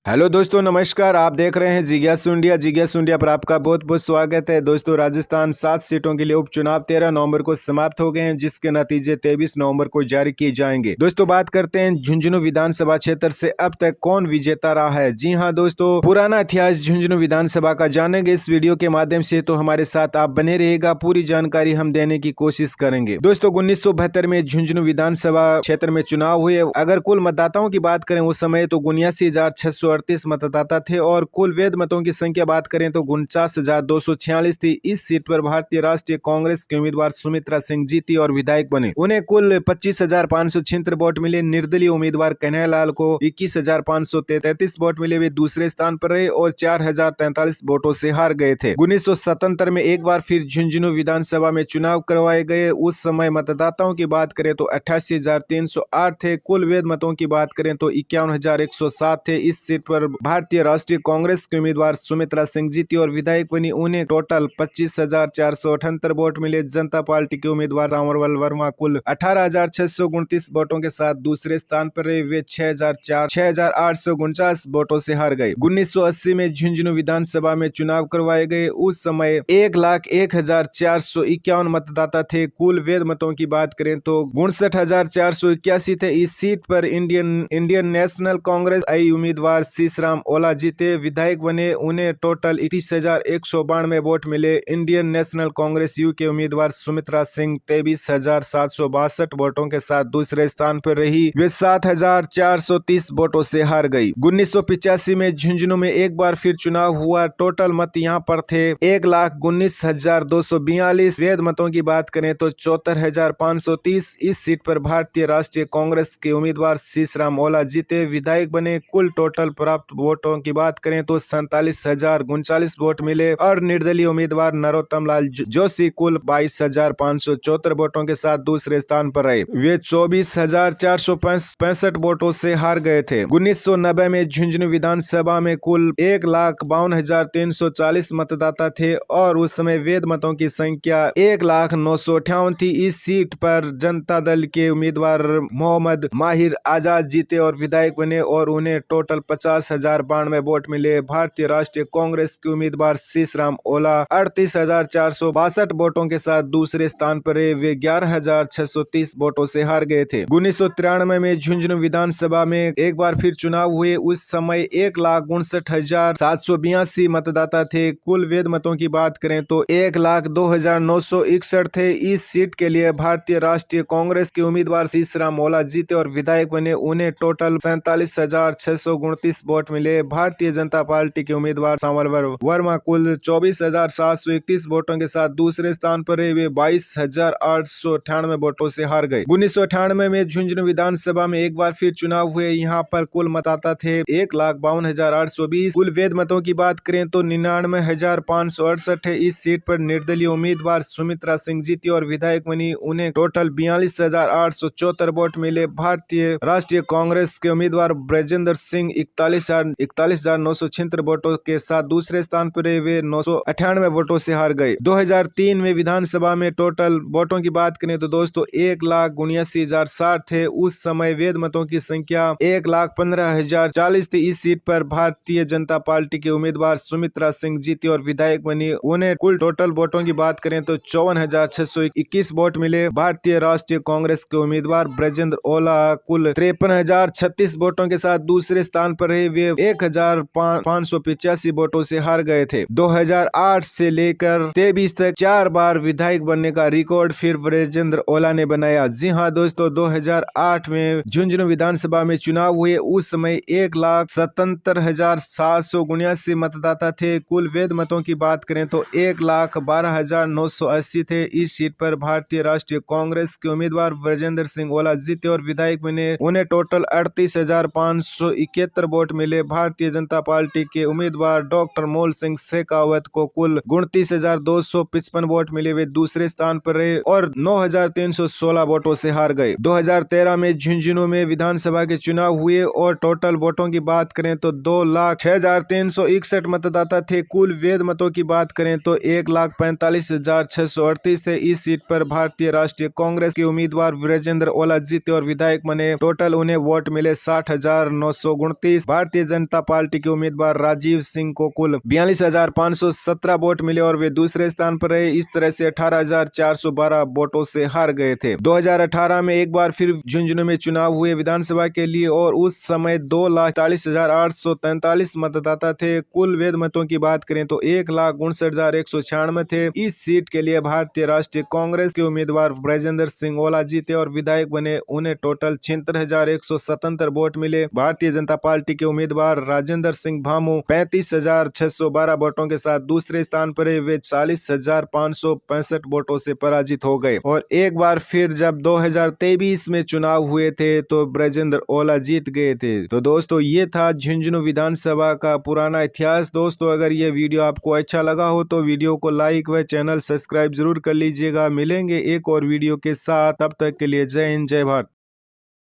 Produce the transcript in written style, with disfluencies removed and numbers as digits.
Hello दोस्तों, नमस्कार। आप देख रहे हैं जिज्ञासु इंडिया। जिज्ञासु इंडिया पर आपका बहुत बहुत स्वागत है। दोस्तों, राजस्थान 7 सीटों के लिए उपचुनाव 13 नवंबर को समाप्त हो गए हैं, जिसके नतीजे 23 नवंबर को जारी किए जाएंगे। दोस्तों, बात करते हैं झुंझुनू विधानसभा क्षेत्र से अब तक कौन विजेता रहा है। जी हां दोस्तों, पुराना इतिहास झुंझुनू विधानसभा का जानेंगे इस वीडियो के माध्यम से, तो हमारे साथ आप बने रहिएगा। पूरी जानकारी हम देने की कोशिश करेंगे। दोस्तों, 1972 में झुंझुनू विधानसभा क्षेत्र में चुनाव हुए। अगर कुल मतदाताओं की बात करें उस समय तो 79,638 मतदाता थे और कुल वैध मतों की संख्या बात करें तो 49,246 थी। इस सीट पर भारतीय राष्ट्रीय कांग्रेस के उम्मीदवार सुमित्रा सिंह जीती और विधायक बने। उन्हें कुल 25,576 वोट मिले। निर्दलीय उम्मीदवार कन्हैयालाल को 21,533 वोट मिले। वे दूसरे स्थान पर रहे और 4,043 वोटों से हार गए थे। 1977 में एक बार फिर झुंझुनू विधानसभा में चुनाव करवाए गए। उस समय मतदाताओं की बात करें तो 88,308 थे। कुल वैध मतों की बात करें तो 51,107 थे। इस सीट पर भारतीय राष्ट्रीय कांग्रेस के उम्मीदवार सुमित्रा सिंह जीती और विधायक बनी। उन्हें टोटल 25,478 वोट मिले। जनता पार्टी के उम्मीदवार सांवरलाल वर्मा कुल 18,629 वोटों के साथ दूसरे स्थान पर रहे। वे 6,849 वोटों से हार गए। 1980 में झुंझुनू विधानसभा में चुनाव करवाए गए। उस समय 1,01,451 मतदाता थे। कुल वैध मतों की बात करें तो 59,481 थे। इस सीट पर इंडियन नेशनल कांग्रेस आई उम्मीदवार सीसराम ओला जीते, विधायक बने। उन्हें टोटल 31,192 वोट मिले। इंडियन नेशनल कांग्रेस यू के उम्मीदवार सुमित्रा सिंह 23,762 वोटों के साथ दूसरे स्थान पर रही। वे 7,430 वोटों से हार गई। 1985 में झुंझुनू में एक बार फिर चुनाव हुआ। टोटल मत यहाँ पर थे 1,19,242। वैध मतों की बात करें तो 74,530। इस सीट पर भारतीय राष्ट्रीय कांग्रेस के उम्मीदवार सीसराम ओला जीते, विधायक बने। कुल टोटल प्राप्त वोटों की बात करें तो 47,039 वोट मिले और निर्दलीय उम्मीदवार नरोत्तम लाल जोशी कुल 22,574 वोटों के साथ दूसरे स्थान पर रहे। वे 24,465 वोटों से हार गए थे। 1990 में झुंझुनू विधानसभा में कुल 1,52,340 मतदाता थे और उस समय वैध मतों की संख्या 1,0958 थी। इस सीट पर जनता दल के उम्मीदवार मोहम्मद माहिर आजाद जीते और विधायक बने और उन्हें टोटल 50,092 वोट मिले। भारतीय राष्ट्रीय कांग्रेस के उम्मीदवार सीसराम ओला 38,462 वोटों के साथ दूसरे स्थान पर रहे। वे 11,630 वोटों से हार गए थे। 1993 में झुंझुनू विधानसभा में एक बार फिर चुनाव हुए। उस समय 1,59,782 मतदाता थे। कुल वैध मतों की बात करें तो 1,02,961 थे। इस सीट के लिए भारतीय राष्ट्रीय कांग्रेस के उम्मीदवार सीसराम ओला जीते और विधायक बने। उन्हें टोटल 47,629 वोट मिले। भारतीय जनता पार्टी के उम्मीदवार सांवरलाल वर्मा कुल 24,731 वोटों के साथ दूसरे स्थान पर रहे। वे 22,898 वोटों से हार गए। 1998 में झुंझुनू विधानसभा में एक बार फिर चुनाव हुए। यहाँ पर कुल मतदाता थे 1,52,820। कुल वैध मतों की बात करें तो 99,568 है। इस सीट पर निर्दलीय उम्मीदवार सुमित्रा सिंह जीती और विधायक बनी। उन्हें टोटल 42,874 वोट मिले। भारतीय राष्ट्रीय कांग्रेस के उम्मीदवार ब्रजेंद्र सिंह 41,976 वोटों के साथ दूसरे स्थान पर रहे। वे 998 वोटों से हार गए। 2003 में विधानसभा में टोटल वोटों की बात करें तो दोस्तों 1,79,060 थे। उस समय वैध मतों की संख्या 1,15,040 थी। इस सीट पर भारतीय जनता पार्टी के उम्मीदवार सुमित्रा सिंह जीती और विधायक बनी। उन्हें कुल टोटल वोटों की बात करें तो 54,621 वोट मिले। भारतीय राष्ट्रीय कांग्रेस के उम्मीदवार ब्रजेंद्र ओला कुल 53,036 वोटों के साथ दूसरे स्थान पर रहे। वे 1,585 वोटों से हार गए थे। 2008 से लेकर 23 तक 4 बार विधायक बनने का रिकॉर्ड फिर ब्रजेंद्र ओला ने बनाया। जी हां दोस्तों, 2008 में झुंझुनू विधानसभा में चुनाव हुए। उस समय 1,77,779 मतदाता थे। कुल वैध मतों की बात करें तो 1,12,980 थे। इस सीट पर भारतीय राष्ट्रीय कांग्रेस के उम्मीदवार ब्रजेंद्र सिंह ओला जीते और विधायक बने। उन्हें टोटल 38,571 वोट मिले। भारतीय जनता पार्टी के उम्मीदवार डॉक्टर मोल सिंह शेखावत को कुल 29,255 वोट मिले। वे दूसरे स्थान पर रहे और 9,316 वोटों से हार गए। 2013 में झुंझुनू में विधानसभा के चुनाव हुए और टोटल वोटों की बात करें तो 2,06,361 मतदाता थे। कुल वैध मतों की बात करें तो 1,45,638 थे। इस सीट पर भारतीय राष्ट्रीय कांग्रेस के उम्मीदवार ब्रजेंद्र ओला जीते और विधायक बने। टोटल उन्हें वोट मिले 60,929। भारतीय जनता पार्टी के उम्मीदवार राजीव सिंह को कुल 42,517 वोट मिले और वे दूसरे स्थान पर रहे। इस तरह से 18,412 वोटों से हार गए थे। 2018 में एक बार फिर झुंझुनू में चुनाव हुए विधानसभा के लिए और उस समय 2,43,843 मतदाता थे। कुल वैध मतों की बात करें तो 1,59,196 थे। इस सीट के लिए भारतीय राष्ट्रीय कांग्रेस के उम्मीदवार ब्रजेंद्र सिंह ओला जीते और विधायक बने। उन्हें टोटल 76,177 वोट मिले। भारतीय जनता पार्टी के उम्मीदवार राजेंद्र सिंह भामू 35,612 वोटों के साथ दूसरे स्थान पर वे 40,565 वोटों से पराजित हो गए। और एक बार फिर जब 2023 में चुनाव हुए थे तो ब्रजेंद्र ओला जीत गए थे। तो दोस्तों ये था झुंझुनू विधानसभा का पुराना इतिहास। दोस्तों अगर ये वीडियो आपको अच्छा लगा हो तो वीडियो को लाइक व चैनल सब्सक्राइब जरूर कर लीजिएगा। मिलेंगे एक और वीडियो के साथ, तब तक के लिए जय हिंद जय भारत।